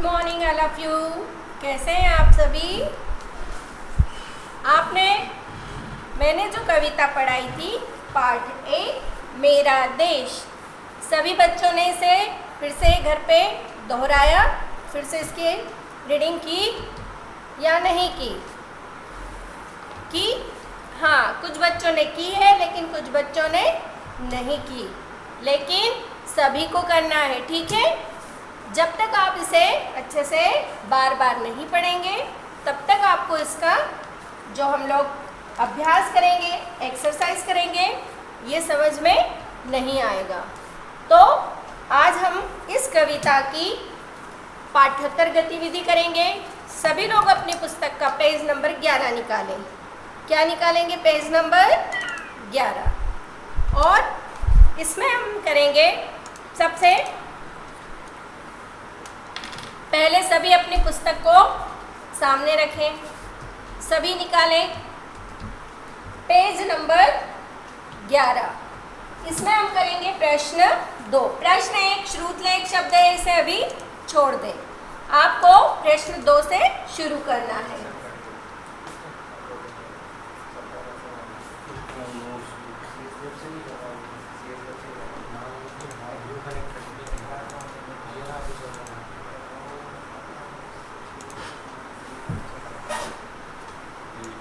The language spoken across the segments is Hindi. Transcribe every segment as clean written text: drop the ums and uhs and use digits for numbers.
Morning all of you. कैसे हैं आप सभी? मैंने जो कविता पढ़ाई थी पार्ट ए मेरा देश, सभी बच्चों ने इसे फिर से घर पे दोहराया, फिर से इसकी रीडिंग की या नहीं की? हाँ, कुछ बच्चों ने की है लेकिन कुछ बच्चों ने नहीं की, लेकिन सभी को करना है, ठीक है? जब तक आप इसे अच्छे से बार बार नहीं पढ़ेंगे तब तक आपको इसका जो हम लोग अभ्यास करेंगे, एक्सरसाइज करेंगे, ये समझ में नहीं आएगा। तो आज हम इस कविता की पाठ्येतर गतिविधि करेंगे। सभी लोग अपनी पुस्तक का पेज नंबर 11 निकालें। क्या निकालेंगे? Page number 11। और इसमें हम करेंगे, सबसे पहले सभी अपनी पुस्तक को सामने रखें, सभी निकालें पेज नंबर 11। इसमें हम करेंगे प्रश्न 2। प्रश्न 1 श्रुतलेख शब्द है, इसे अभी छोड़ दें। आपको प्रश्न 2 से शुरू करना है।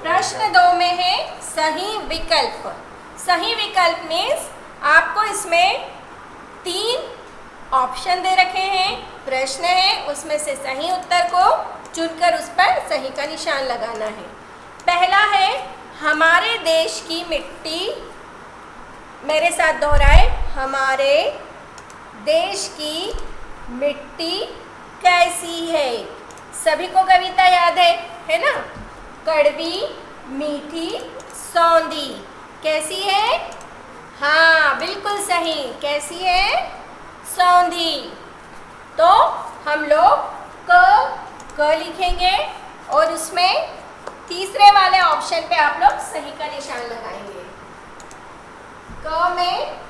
प्रश्न 2 में है सही विकल्प। सही विकल्प मीन्स आपको इसमें 3 ऑप्शन दे रखे हैं, प्रश्न है, उसमें से सही उत्तर को चुनकर उस पर सही का निशान लगाना है। पहला है हमारे देश की मिट्टी, मेरे साथ दोहराए, हमारे देश की मिट्टी कैसी है? सभी को कविता याद है ना? कड़वी, मीठी, सौंधी, कैसी है? हाँ, बिल्कुल सही। कैसी है? सौंधी। तो हम लोग क लिखेंगे और उसमें तीसरे वाले ऑप्शन पे आप लोग सही का निशान लगाएंगे। क में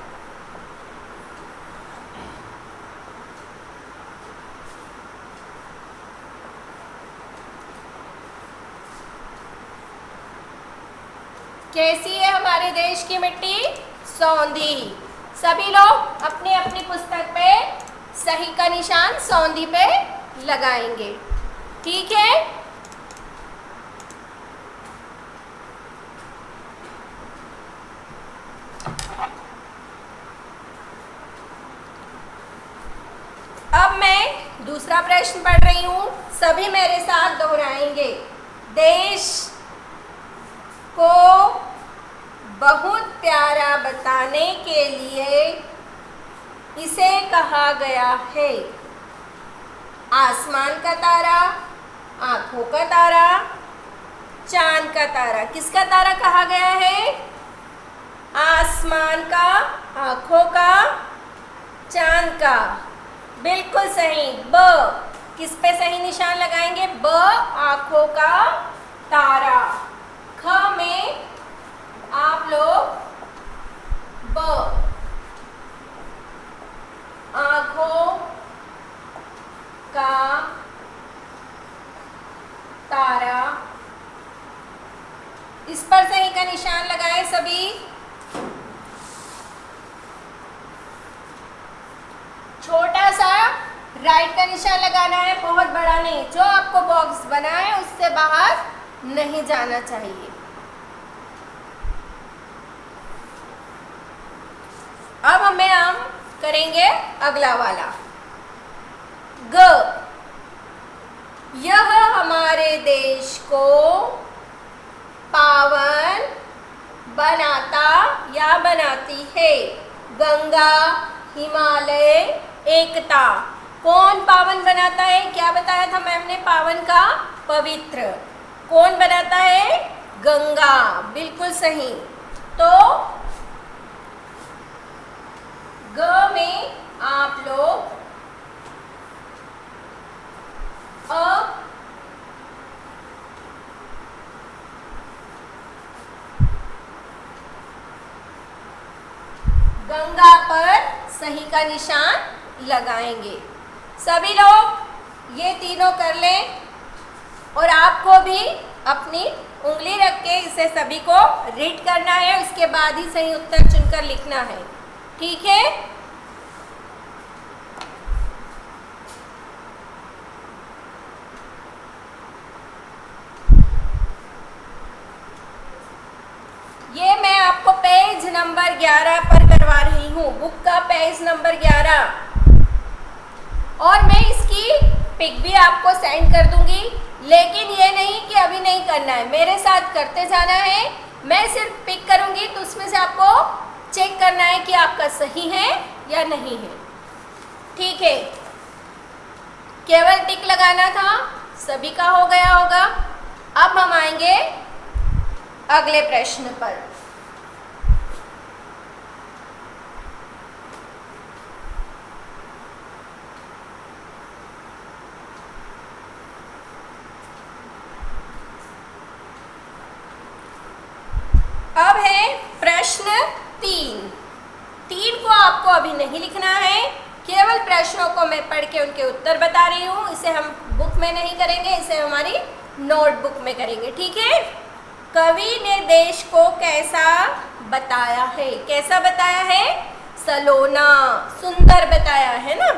कैसी है हमारे देश की मिट्टी? सौंधी। सभी लोग अपनी अपनी पुस्तक पे सही का निशान सौंधी पे लगाएंगे, ठीक है? अब मैं दूसरा प्रश्न पढ़ रही हूँ, सभी मेरे साथ दोहराएंगे। देश को बहुत प्यारा बताने के लिए इसे कहा गया है आसमान का तारा, आंखों का तारा, चांद का तारा। किसका तारा कहा गया है? आसमान का, आंखों का, चांद का। बिल्कुल सही। ब, किस पे सही निशान लगाएंगे? ब, आंखों का तारा। ख में आप लोग ब, आंखों का तारा, इस पर सही का निशान लगाएं सभी। छोटा सा राइट का निशान लगाना है, बहुत बड़ा नहीं। जो आपको बॉक्स बना है उससे बाहर नहीं जाना चाहिए। अब हम करेंगे अगला वाला। ग, यह हमारे देश को पावन बनाता या बनाती है गंगा, हिमालय, एकता। कौन पावन बनाता है? क्या बताया था मैम ने? पावन का पवित्र। कौन बनाता है? गंगा। बिल्कुल सही। तो ग में आप लोग गंगा पर सही का निशान लगाएंगे। सभी लोग ये तीनों कर लें और आपको भी अपनी उंगली रख के इसे सभी को रीड करना है, उसके बाद ही सही उत्तर चुनकर लिखना है, ठीक है। ये मैं आपको पेज नंबर 11 पर करवा रही हूँ, बुक का पेज नंबर 11, और मैं इसकी पिक भी आपको सेंड कर दूंगी। लेकिन ये नहीं कि अभी नहीं करना है, मेरे साथ करते जाना है। मैं सिर्फ पिक करूंगी तो उसमें से आपको चेक करना है कि आपका सही है या नहीं है, ठीक है। केवल टिक लगाना था, सभी का हो गया होगा। अब हम आएंगे अगले प्रश्न पर। अब है प्रश्न 3 को आपको अभी नहीं लिखना है, केवल प्रश्नों को मैं पढ़ के उनके उत्तर बता रही हूँ। इसे हम बुक में नहीं करेंगे, इसे हमारी नोटबुक में करेंगे, ठीक है। कवि ने देश को कैसा बताया है? कैसा बताया है? सलोना, सुंदर बताया है ना।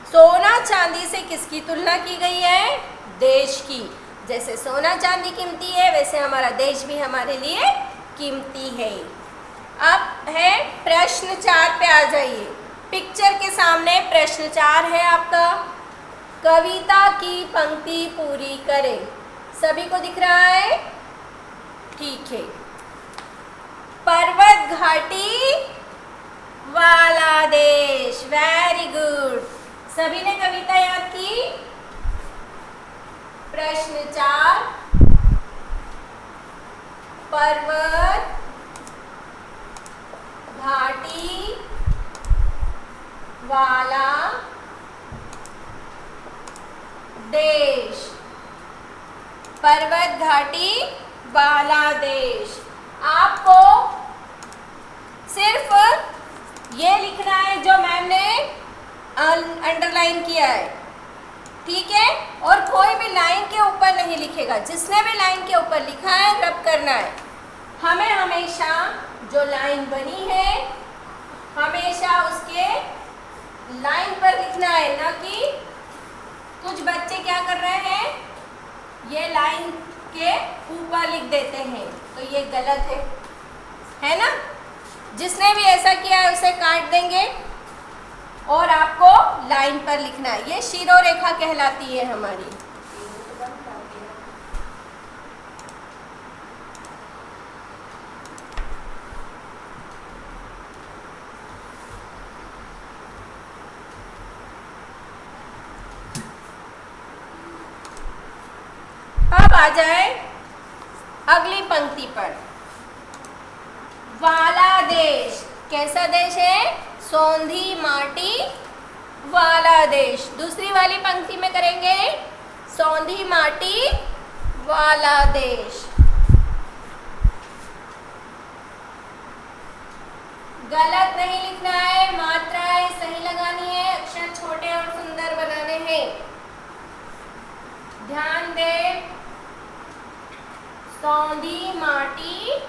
सोना चांदी से किसकी तुलना की गई है? देश की। जैसे सोना चांदी कीमती है, वैसे हमारा देश भी हमारे लिए कीमती है। अब है प्रश्न 4 पे आ जाइए। पिक्चर के सामने प्रश्न 4 है आपका। कविता की पंक्ति पूरी करें। सभी को दिख रहा है? ठीक है। पर्वत घाटी वाला देश, वेरी गुड। सभी ने कविता याद की? प्रश्न 4, पर्वत घाटी वाला देश, पर्वत घाटी वाला देश। आपको सिर्फ ये लिखना है जो मैम ने अंडरलाइन किया है, ठीक है। और कोई भी लाइन के ऊपर नहीं लिखेगा, जिसने भी लाइन के ऊपर लिखा है रब करना है। हमें हमेशा जो लाइन बनी है हमेशा उसके लाइन पर लिखना है, ना कि कुछ बच्चे क्या कर रहे हैं, ये लाइन के ऊपर लिख देते हैं, तो ये गलत है ना। जिसने भी ऐसा किया है उसे काट देंगे और आपको लाइन पर लिखना है। ये शिरोरेखा कहलाती है हमारी। अब आ जाए अगली पंक्ति पर। वाला देश, कैसा देश है? सौंधी माटी वाला देश। दूसरी वाली पंक्ति में करेंगे सौंधी माटी वाला देश। गलत नहीं लिखना है, मात्राएं सही लगानी है, अक्षर छोटे और सुंदर बनाने हैं। ध्यान दें, सौंधी माटी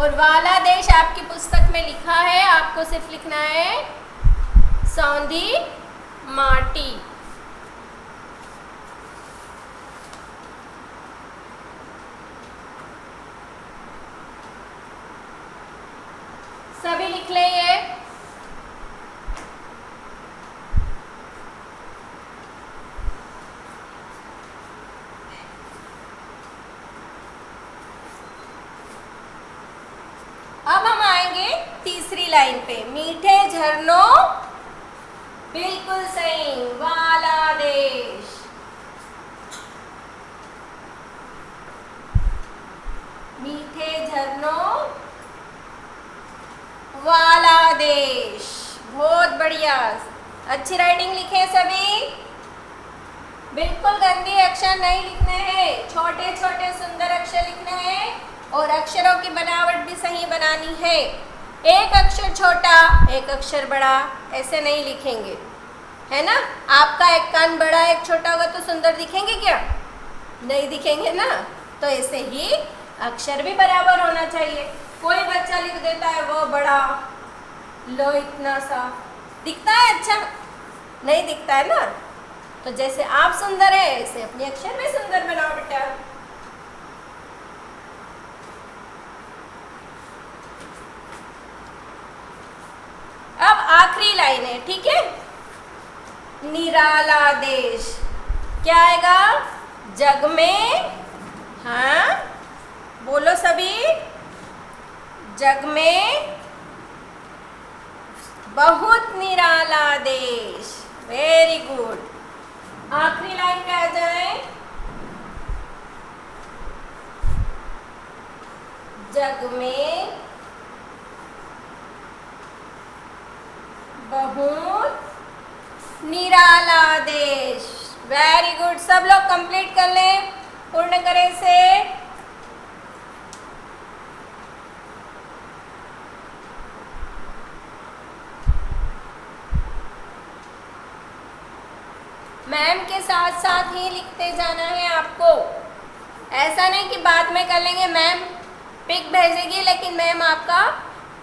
और वाला देश आपकी पुस्तक में लिखा है, आपको सिर्फ लिखना है सौंधी माटी। सभी लिख लें ये। अब हम आएंगे तीसरी लाइन पे। मीठे झरनों, बिल्कुल सही, वाला देश। मीठे झरनों वाला देश, बहुत बढ़िया, अच्छी राइटिंग लिखे सभी। बिल्कुल गंदे अक्षर नहीं लिखने हैं, छोटे छोटे सुंदर अक्षर लिखने हैं और अक्षरों की बनावट भी सही बनानी है। एक अक्षर छोटा एक अक्षर बड़ा ऐसे नहीं लिखेंगे, है ना। आपका एक कान बड़ा एक छोटा होगा तो सुंदर दिखेंगे क्या? नहीं दिखेंगे ना। तो ऐसे ही अक्षर भी बराबर होना चाहिए। कोई बच्चा लिख देता है वो बड़ा, लो इतना सा, दिखता है अच्छा? नहीं दिखता है ना। तो जैसे आप सुंदर है ऐसे अपने अक्षर भी सुंदर बनाओ बेटा। अब आखिरी लाइन है, ठीक है। निराला देश क्या आएगा? जग में, हाँ बोलो सभी, जग में बहुत निराला देश। Very good. आखिरी लाइन पे आ जाए। जग में बहुत निराला देश। Very good. सब लोग कंप्लीट कर लें, पूर्ण करें इसे। मैम के साथ साथ ही लिखते जाना है आपको। ऐसा नहीं कि बाद में कर लेंगे, मैम पिक भेजेगी लेकिन मैम आपका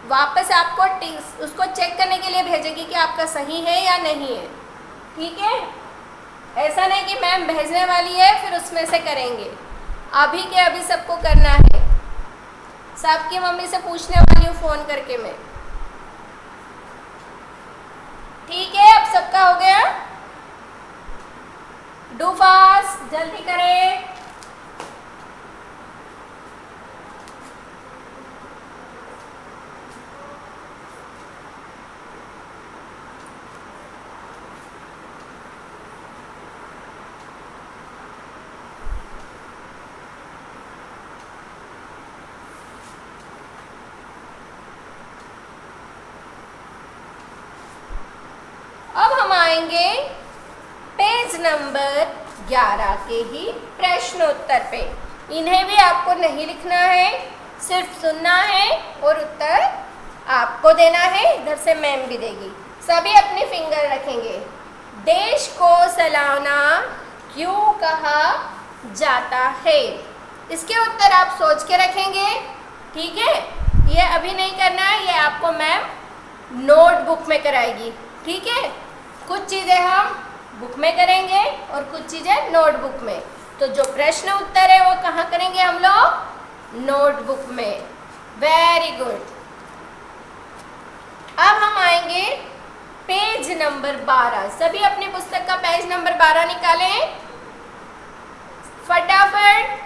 वापस आपको उसको चेक करने के लिए भेजेगी कि आपका सही है या नहीं है, ठीक है। ऐसा नहीं कि मैम भेजने वाली है फिर उसमें से करेंगे। अभी के अभी सबको करना है। सबकी मम्मी से पूछने वाली हूँ फ़ोन करके मैं, ठीक है। अब सबका हो गया? डू फास्ट, जल्दी करें। अब हम आएंगे पेज नंबर 11 के ही प्रश्नोत्तर पे। इन्हें भी आपको नहीं लिखना है, सिर्फ सुनना है और उत्तर आपको देना है। इधर से मैम भी देगी। सभी अपनी फिंगर रखेंगे। देश को सलाना क्यों कहा जाता है? इसके उत्तर आप सोच के रखेंगे, ठीक है। ये अभी नहीं करना है, ये आपको मैम नोटबुक में कराएगी, ठीक है। कुछ चीज़ें हम बुक में करेंगे और कुछ चीज़ें नोटबुक में। तो जो प्रश्न उत्तर है वो कहाँ करेंगे हम लोग? नोटबुक में। Very good. अब हम आएंगे पेज नंबर 12। सभी अपनी पुस्तक का पेज नंबर 12 निकालें फटाफट,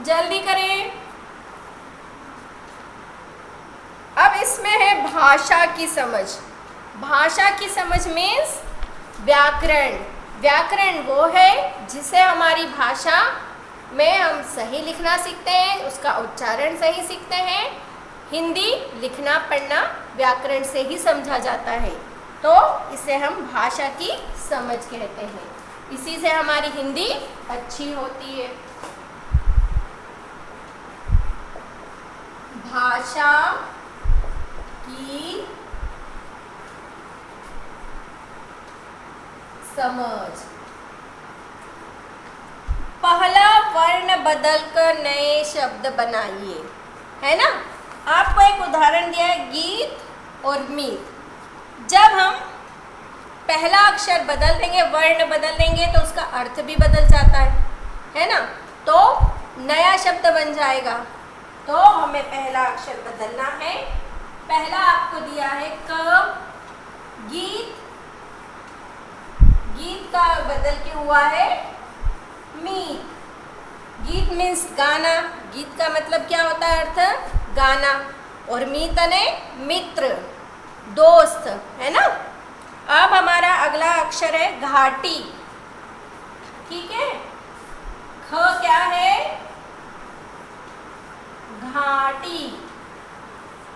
जल्दी करें। अब इसमें है भाषा की समझ। भाषा की समझ मीन्स व्याकरण। व्याकरण वो है जिसे हमारी भाषा में हम सही लिखना सीखते हैं, उसका उच्चारण सही सीखते हैं। हिंदी लिखना पढ़ना व्याकरण से ही समझा जाता है, तो इसे हम भाषा की समझ कहते हैं। इसी से हमारी हिंदी अच्छी होती है। भाषा की समझ। पहला वर्ण बदलकर नए शब्द बनाइए, है ना। आपको एक उदाहरण दिया है, गीत और मीत। जब हम पहला अक्षर बदल देंगे, वर्ण बदल देंगे तो उसका अर्थ भी बदल जाता है ना। तो नया शब्द बन जाएगा। तो हमें पहला अक्षर बदलना है। पहला आपको दिया है क, गीत। गीत का बदल के हुआ है मीत। गीत मीन्स गाना। गीत का मतलब क्या होता है? अर्थ गाना। और मीत ने मित्र, दोस्त, है ना। अब हमारा अगला अक्षर है घाटी, ठीक है। ख क्या है? घाटी।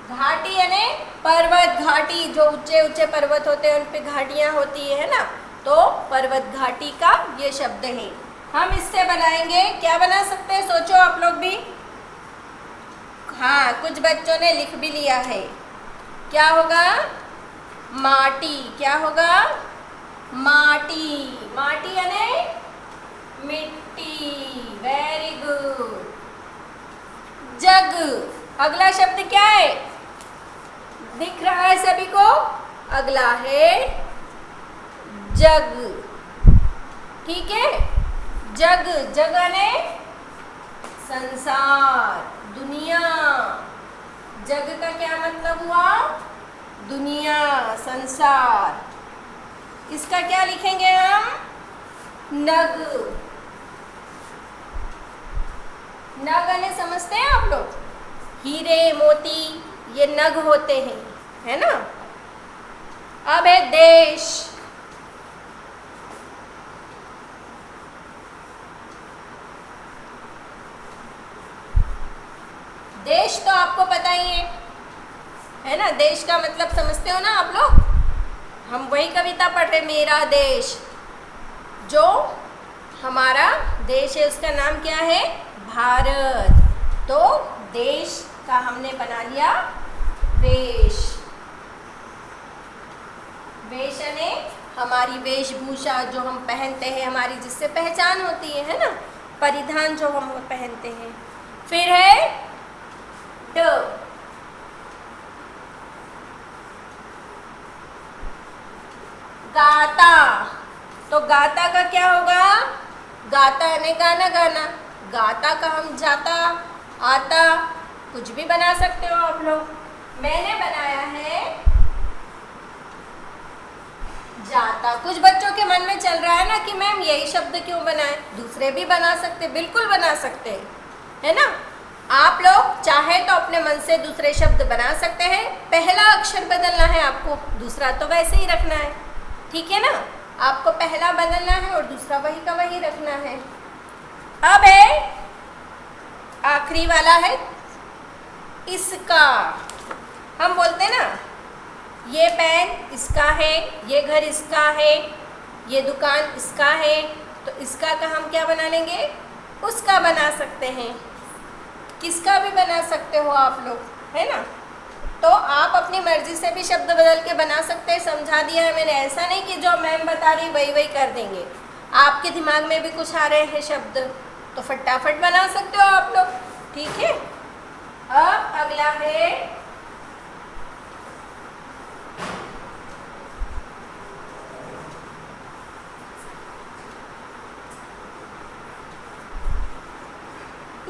घाटी यानी पर्वत। घाटी जो ऊंचे ऊंचे पर्वत होते हैं उन पे घाटियां होती है ना, तो पर्वत घाटी का ये शब्द है। हम इससे बनाएंगे, क्या बना सकते हैं? सोचो आप लोग भी। हाँ, कुछ बच्चों ने लिख भी लिया है। क्या होगा? माटी, क्या होगा? माटी, माटी यानी मिट्टी। Very good. जग, अगला शब्द क्या है? दिख रहा है सभी को? अगला है जग। ठीक है, जग, जग यानी संसार, दुनिया। जग का क्या मतलब हुआ? दुनिया, संसार। इसका क्या लिखेंगे हम? नग। नग यानी समझते हैं आप लोग? हीरे मोती ये नग होते हैं, है ना? अब है देश। देश तो आपको पता ही है ना? देश का मतलब समझते हो ना आप लोग? हम वही कविता पढ़ रहे, मेरा देश। जो हमारा देश है उसका नाम क्या है? भारत। तो देश का हमने बना लिया वेश। वेश यानी हमारी वेशभूषा जो हम पहनते हैं, हमारी जिससे पहचान होती है ना? परिधान जो हम पहनते हैं। फिर है ड। गाता, तो गाता का क्या होगा? गाता यानी गाना गाना। गाता का हम जाता आता कुछ भी बना सकते हो आप लोग। मैंने बनाया है जाता। कुछ बच्चों के मन में चल रहा है ना कि मैम यही शब्द क्यों बनाए, दूसरे भी बना सकते। बिल्कुल बना सकते हैं, है ना? आप लोग चाहे तो अपने मन से दूसरे शब्द बना सकते हैं। पहला अक्षर बदलना है आपको, दूसरा तो वैसे ही रखना है। ठीक है ना? आपको पहला बदलना है और दूसरा वही का वही रखना है। अब है आखिरी वाला है इसका। हम बोलते हैं ना, ये पेन इसका है, ये घर इसका है, ये दुकान इसका है। तो इसका का हम क्या बना लेंगे? उसका बना सकते हैं। किसका भी बना सकते हो आप लोग, है ना? तो आप अपनी मर्जी से भी शब्द बदल के बना सकते हैं। समझा दिया है मैंने, ऐसा नहीं कि जो मैम बता रही वही वही कर देंगे। आपके दिमाग में भी कुछ आ रहे हैं शब्द तो फटाफट बना सकते हो आप लोग। ठीक है, अब अगला है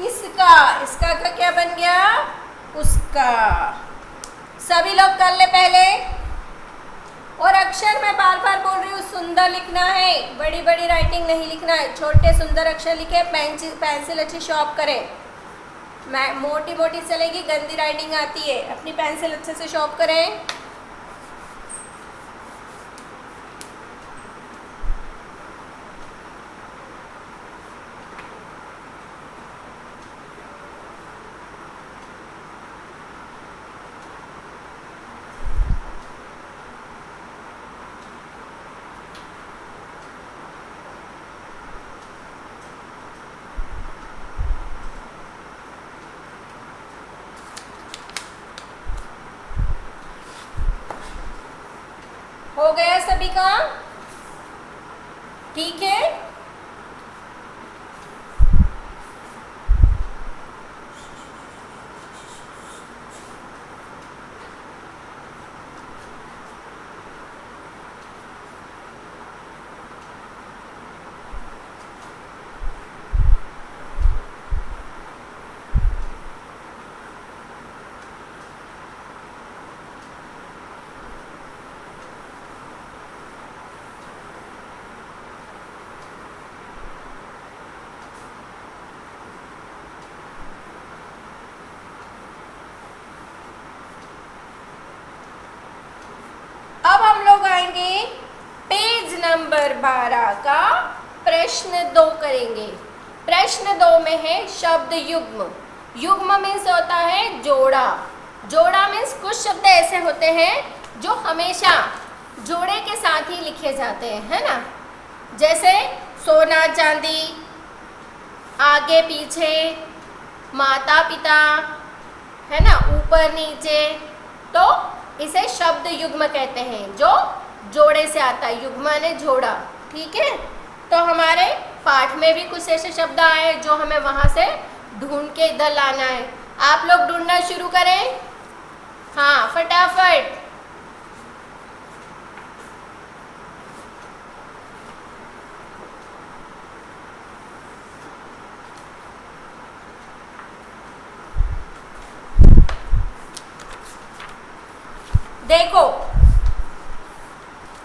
इसका। इसका का क्या बन गया? उसका। सभी लोग कर ले पहले। और अक्षर मैं बार बार बोल रही हूँ, सुंदर लिखना है, बड़ी बड़ी राइटिंग नहीं लिखना है। छोटे सुंदर अक्षर लिखे, पेंसिल अच्छी शॉर्प करें। मैं मोटी मोटी चलेगी, गंदी राइटिंग आती है। अपनी पेंसिल अच्छे से शॉर्प करें। हो गया सभी का? ठीक है। पेज नंबर 12 का प्रश्न 2 करेंगे। प्रश्न 2 में है शब्द युग्म। युग्म मीन्स होता है जोड़ा। जोड़ा मीन्स कुछ शब्द ऐसे होते हैं जो हमेशा जोड़े के साथ ही लिखे जाते हैं, है ना? जैसे सोना चांदी, आगे पीछे, माता पिता, है ना, ऊपर नीचे। तो इसे शब्द युग्म कहते हैं, जो जोड़े से आता है। युग्म ने जोड़ा, ठीक है। तो हमारे पाठ में भी कुछ ऐसे शब्द आए जो हमें वहां से ढूंढ के इधर लाना है। आप लोग ढूंढना शुरू करें, हाँ फटाफट। देखो,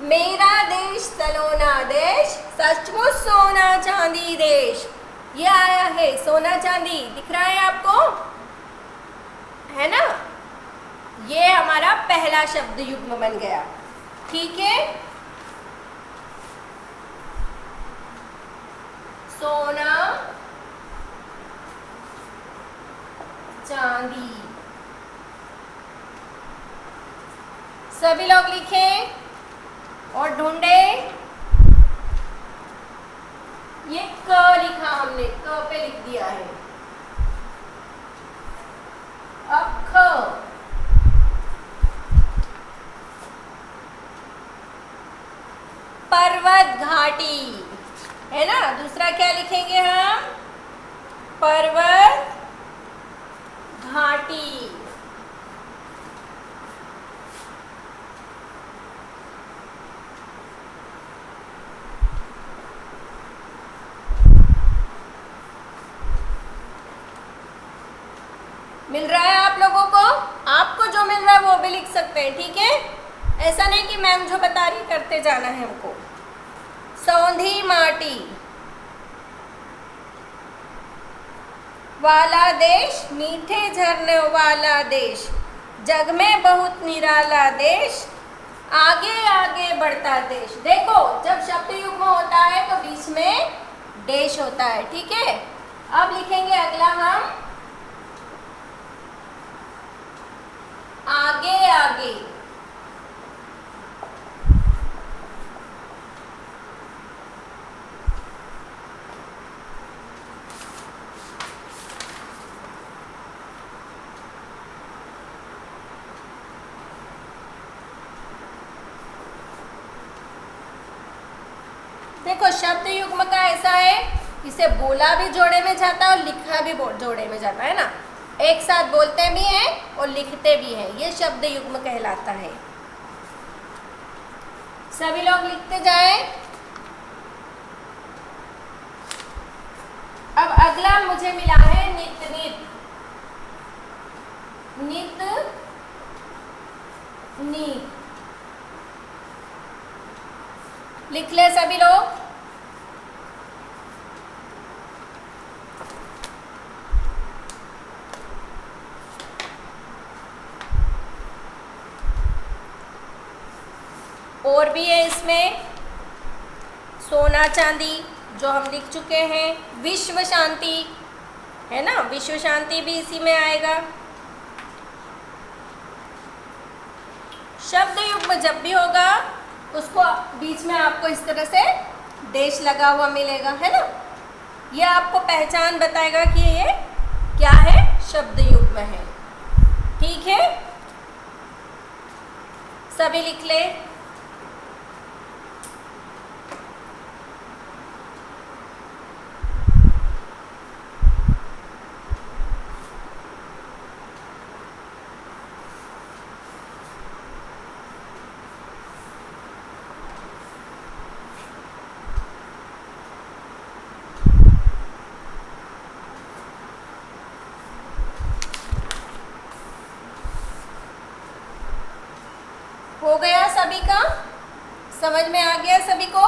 मेरा देश सलोना देश, सचमुच सोना चांदी देश। ये आया है सोना चांदी, दिख रहा है आपको, है ना। ये हमारा पहला शब्द युग्म बन गया, ठीक है। सोना चांदी, सभी लोग लिखें और ढूंढे। ये क लिखा हमने, क पे लिख दिया है। अब ख, पर्वत घाटी, है ना। दूसरा क्या लिखेंगे हम, पर्वत घाटी। मिल रहा है आप लोगों को, आपको जो मिल रहा है वो भी लिख सकते हैं, ठीक है। ऐसा नहीं कि मैम जो बता रही करते जाना है हमको। सौंधी माटी वाला देश, मीठे झरने वाला देश, जग में बहुत निराला देश, आगे आगे बढ़ता देश। देखो, जब शब्द युग्म होता है तो बीच में देश होता है, ठीक है। अब लिखेंगे अगला हम, आगे आगे। देखो, शब्द युग्म का ऐसा है, इसे बोला भी जोड़े में जाता है और लिखा भी जोड़े में जाता है ना। एक साथ बोलते भी हैं और लिखते भी हैं, ये शब्द युग्म कहलाता है। सभी लोग लिखते जाएं। अब अगला मुझे मिला है नित नित, नित नीत। लिख ले सभी लोग। और भी है इसमें, सोना चांदी जो हम लिख चुके हैं, विश्व शांति, है ना, विश्व शांति भी इसी में आएगा। शब्द युग्म जब भी होगा उसको बीच में आपको इस तरह से देश लगा हुआ मिलेगा, है ना। ये आपको पहचान बताएगा कि ये क्या है, शब्द युग्म है, ठीक है। सभी लिख ले। हो गया सभी का, समझ में आ गया सभी को।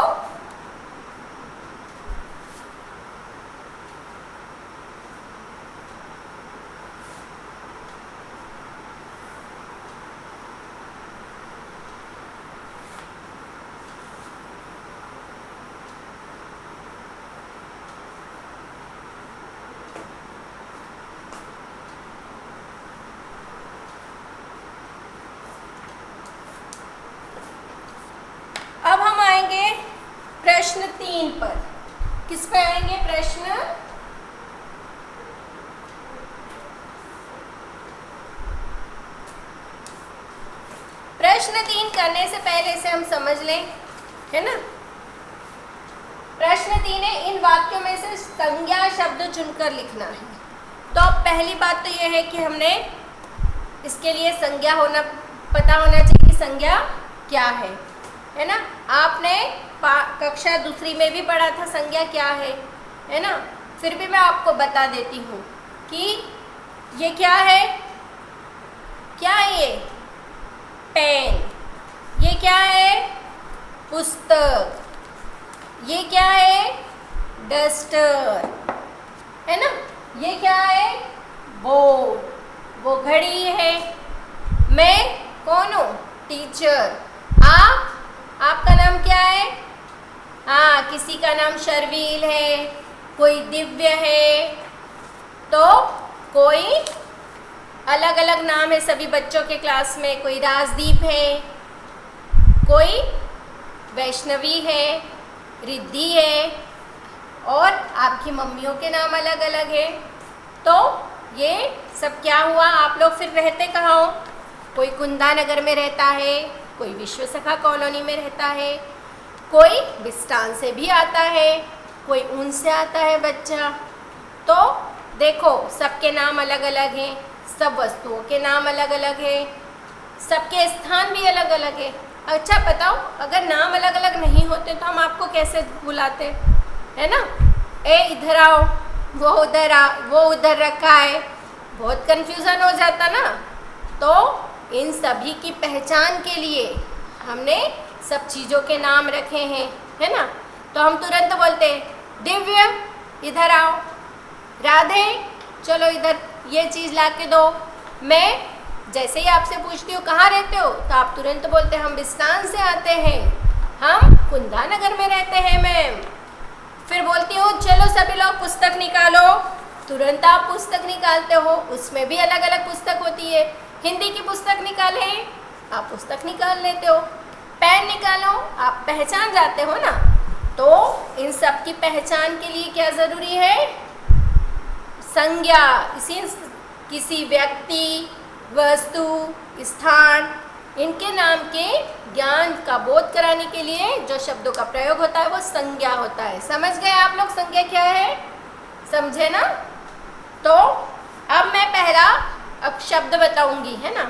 अब हम आएंगे प्रश्न 3 पर। किस पे आएंगे प्रश्न? प्रश्न 3 करने से पहले इसे हम समझ लें, है ना। प्रश्न 3 है, इन वाक्यों में से संज्ञा शब्द चुनकर लिखना है। तो पहली बात तो यह है कि हमने इसके लिए संज्ञा होना पता होना चाहिए कि संज्ञा क्या है ना। आपने कक्षा दूसरी में भी पढ़ा था संज्ञा क्या है ना। फिर भी मैं आपको बता देती हूँ कि ये क्या है, क्या है ये, पेन। ये क्या है, पुस्तक। ये क्या है, डस्टर, है ना। ये क्या है, बोर्ड। वो घड़ी है। मैं कौन हूँ, टीचर। आपका नाम क्या है, हाँ, किसी का नाम शर्वील है, कोई दिव्य है, तो कोई अलग अलग नाम है सभी बच्चों के क्लास में। कोई राजदीप है, कोई वैष्णवी है, रिद्धि है, और आपकी मम्मियों के नाम अलग अलग है। तो ये सब क्या हुआ, आप लोग फिर रहते कहाँ हो, कोई कुंदा नगर में रहता है, कोई विश्व सखा कॉलोनी में रहता है, कोई बिस्टान से भी आता है, कोई ऊन से आता है बच्चा। तो देखो सबके नाम अलग अलग हैं, सब वस्तुओं के नाम अलग अलग है, सबके स्थान भी अलग अलग है। अच्छा बताओ, अगर नाम अलग अलग नहीं होते तो हम आपको कैसे बुलाते, है ना। ए इधर आओ, वो उधर आ, वो उधर रखा है, बहुत कंफ्यूजन हो जाता ना। तो इन सभी की पहचान के लिए हमने सब चीज़ों के नाम रखे हैं, है ना। तो हम तुरंत बोलते हैं, दिव्य इधर आओ, राधे चलो इधर ये चीज़ ला के दो। मैं जैसे ही आपसे पूछती हूँ कहाँ रहते हो, तो आप तुरंत बोलते हैं हम बिस्तान से आते हैं, हम कुंदा नगर में रहते हैं मैम। फिर बोलती हूँ चलो सभी लोग पुस्तक निकालो, तुरंत आप पुस्तक निकालते हो। उसमें भी अलग अलग पुस्तक होती है। हिंदी की पुस्तक निकालें, आप पुस्तक निकाल लेते हो। पेन निकालो, आप पहचान जाते हो ना। तो इन सब की पहचान के लिए क्या ज़रूरी है, संज्ञा। इसी किसी व्यक्ति, वस्तु, स्थान, इनके नाम के ज्ञान का बोध कराने के लिए जो शब्दों का प्रयोग होता है वो संज्ञा होता है। समझ गए आप लोग संज्ञा क्या है, समझे ना। तो अब मैं पहला शब्द बताऊंगी, है ना,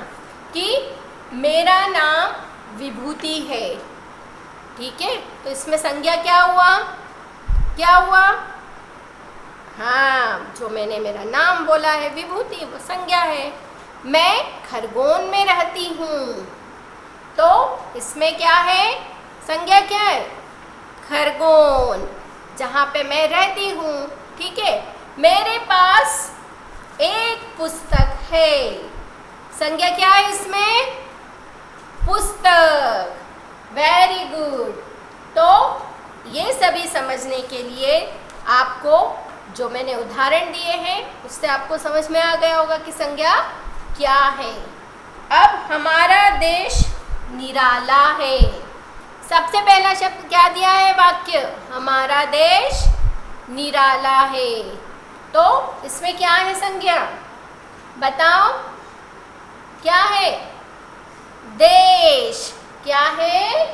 कि मेरा नाम विभूति है। ठीक है, तो इसमें संज्ञा क्या हुआ, क्या हुआ, हाँ, जो मैंने मेरा नाम बोला है विभूति, वो संज्ञा है। मैं खरगोन में रहती हूँ, तो इसमें क्या है, संज्ञा क्या है, खरगोन, जहाँ पे मैं रहती हूँ। ठीक है, मेरे पास एक पुस्तक है, संज्ञा क्या है इसमें, पुस्तक। Very good. तो ये सभी समझने के लिए आपको जो मैंने उदाहरण दिए हैं उससे आपको समझ में आ गया होगा कि संज्ञा क्या है। अब हमारा देश निराला है। सबसे पहला शब्द क्या दिया है, वाक्य, हमारा देश निराला है। तो इसमें क्या है संज्ञा, बताओ क्या है, देश। क्या है,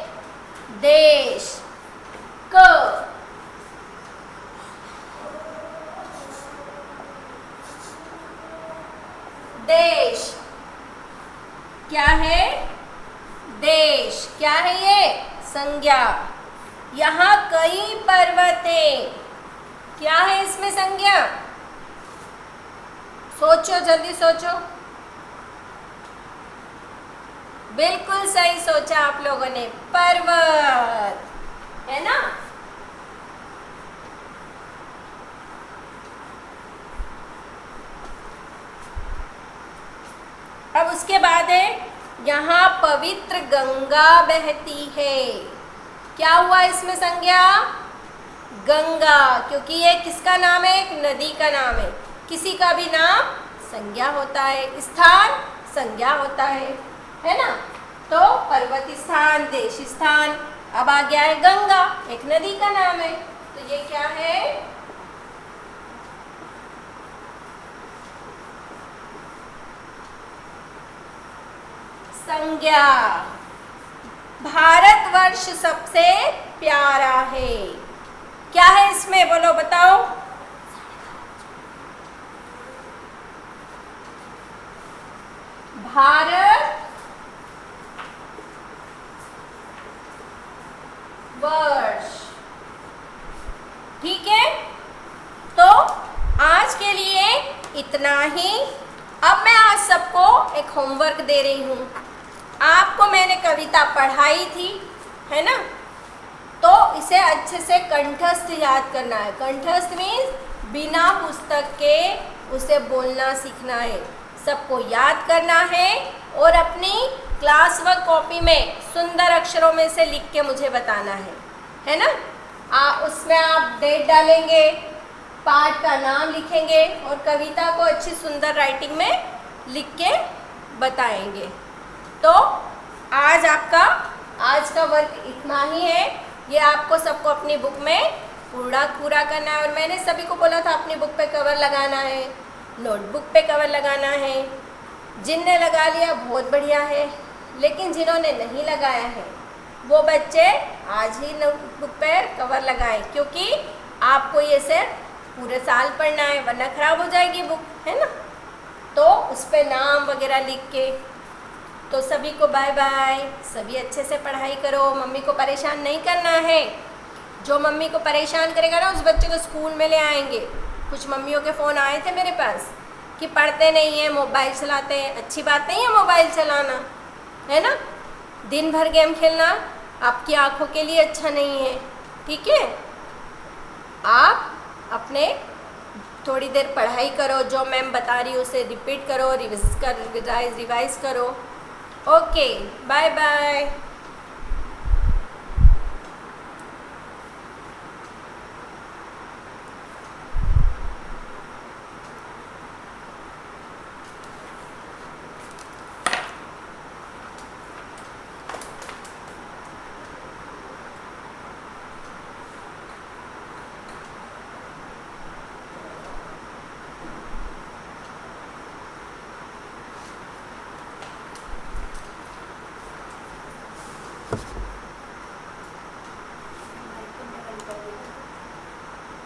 देश। क, देश क्या है, देश क्या है, ये संज्ञा। यहाँ कई पर्वत हैं, क्या है इसमें संज्ञा, सोचो जल्दी सोचो। बिल्कुल सही सोचा आप लोगों ने, पर्वत, है ना। अब उसके बाद है, यहाँ पवित्र गंगा बहती है। क्या हुआ इसमें संज्ञा, गंगा, क्योंकि ये किसका नाम है, एक नदी का नाम है। किसी का भी नाम संज्ञा होता है, स्थान संज्ञा होता है ना। तो पर्वत स्थान, देश स्थान। अब आ गया है गंगा, एक नदी का नाम है, तो ये क्या है, संज्ञा। भारतवर्ष सबसे प्यारा है। क्या है इसमें, बोलो बताओ। भारत वर्ष, ठीक है। तो आज के लिए इतना ही। अब मैं आज सबको एक होमवर्क दे रही हूँ। आपको मैंने कविता पढ़ाई थी, है ना, तो इसे अच्छे से कंठस्थ याद करना है। कंठस्थ मीन्स बिना पुस्तक के उसे बोलना सीखना है, सबको याद करना है और अपनी क्लास वर्क कॉपी में सुंदर अक्षरों में से लिख के मुझे बताना है ना। उसमें आप डेट डालेंगे, पाठ का नाम लिखेंगे और कविता को अच्छी सुंदर राइटिंग में लिख के बताएंगे। तो आज का वर्क इतना ही है। ये आपको सबको अपनी बुक में पूरा करना है। और मैंने सभी को बोला था अपनी बुक पे कवर लगाना है, नोटबुक पे कवर लगाना है। जिनने लगा लिया बहुत बढ़िया है, लेकिन जिन्होंने नहीं लगाया है वो बच्चे आज ही नोटबुक पे कवर लगाएं, क्योंकि आपको ये सिर्फ पूरे साल पढ़ना है, वरना ख़राब हो जाएगी बुक, है ना। तो उस पर नाम वगैरह लिख के। तो सभी को बाय बाय। सभी अच्छे से पढ़ाई करो, मम्मी को परेशान नहीं करना है। जो मम्मी को परेशान करेगा ना, उस बच्चे को स्कूल में ले आएंगे। कुछ मम्मियों के फ़ोन आए थे मेरे पास कि पढ़ते नहीं हैं, मोबाइल चलाते हैं। अच्छी बात नहीं है मोबाइल चलाना, है ना। दिन भर गेम खेलना आपकी आँखों के लिए अच्छा नहीं है, ठीक है। आप अपने थोड़ी देर पढ़ाई करो, जो मैम बता रही है उसे रिपीट करो, रिवाइज करो। Okay, bye bye.